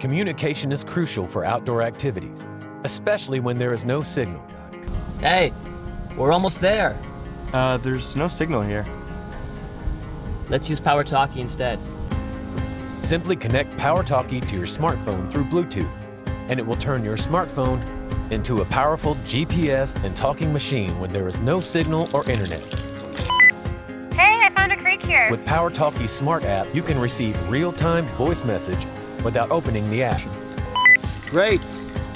Communication is crucial for outdoor activities, especially when there is no signal. Hey, we're almost there. There's no signal here. Let's use Power Talkie instead. Simply connect Power Talkie to your smartphone through Bluetooth, and it will turn your smartphone into a powerful GPS and talking machine when there is no signal or internet. Hey, I found a creek here. With Power Talkie's smart app, you can receive real-time voice message without opening the app. Great.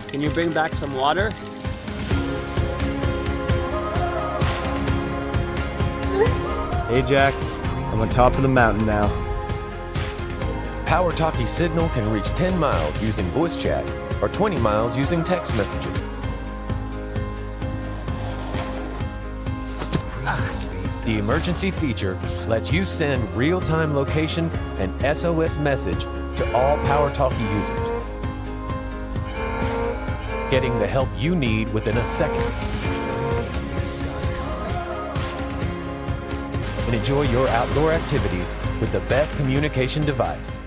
Can you bring back some water? Hey Jack, I'm on top of the mountain now. Power Talkie's signal can reach 10 miles using voice chat or 20 miles using text messages. The emergency feature lets you send real-time location and SOS message to all Power Talkie users, getting the help you need within a second. And enjoy your outdoor activities with the best communication device.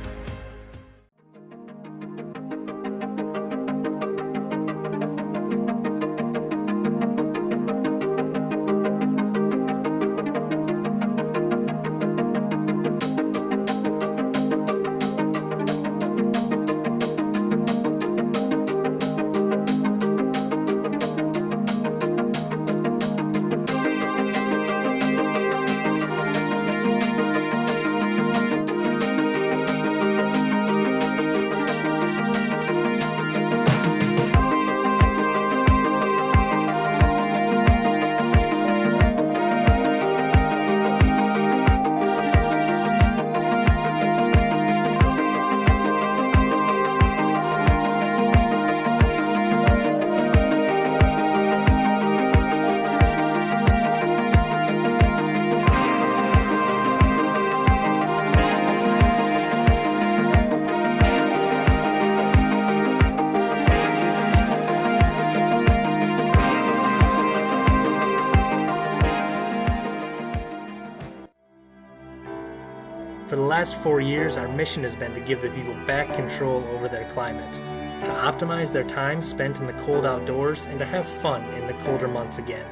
For the last 4 years, our mission has been to give the people back control over their climate, to optimize their time spent in the cold outdoors, and to have fun in the colder months again.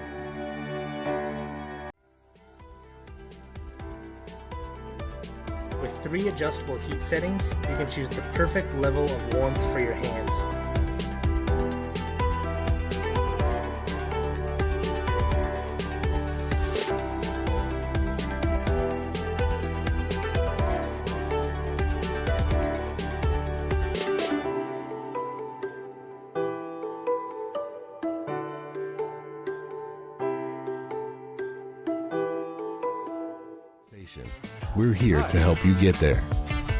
With 3 adjustable heat settings, you can choose the perfect level of warmth for your hands. We're here to help you get there.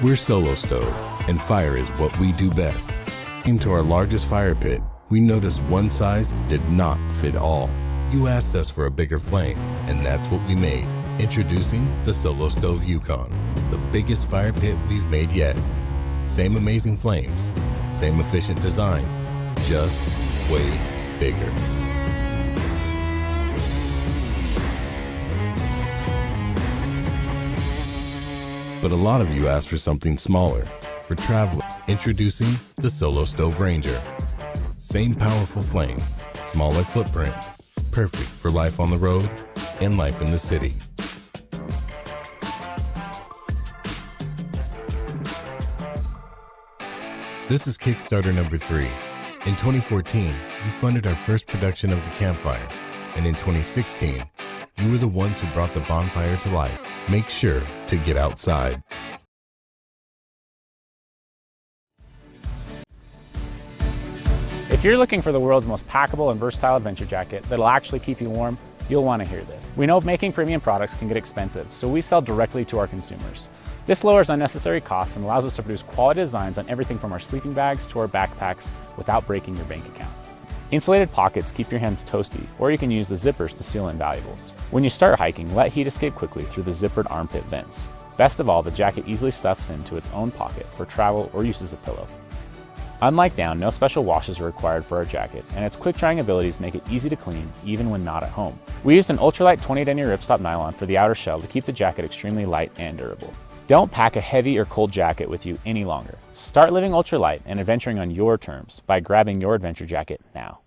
We're Solo Stove, and fire is what we do best. Into our largest fire pit, we noticed one size did not fit all. You asked us for a bigger flame, and that's what we made. Introducing the Solo Stove YUKON, the biggest fire pit we've made yet. Same amazing flames, same efficient design, just way bigger. But a lot of you asked for something smaller, for traveling. Introducing the Solo Stove Ranger. Same powerful flame, smaller footprint, perfect for life on the road and life in the city. This is Kickstarter number 3. In 2014, you funded our first production of the campfire, and in 2016, you were the ones who brought the bonfire to life. Make sure to get outside. If you're looking for the world's most packable and versatile adventure jacket that'll actually keep you warm, you'll want to hear this. We know making premium products can get expensive, so we sell directly to our consumers. This lowers unnecessary costs and allows us to produce quality designs on everything from our sleeping bags to our backpacks without breaking your bank account. Insulated pockets keep your hands toasty, or you can use the zippers to seal in valuables. When you start hiking, let heat escape quickly through the zippered armpit vents. Best of all, the jacket easily stuffs into its own pocket for travel or use as a pillow. Unlike down, no special washes are required for our jacket, and its quick drying abilities make it easy to clean even when not at home. We used an ultralight 20 denier ripstop nylon for the outer shell to keep the jacket extremely light and durable. Don't pack a heavy or cold jacket with you any longer. Start living ultralight and adventuring on your terms by grabbing your adventure jacket now.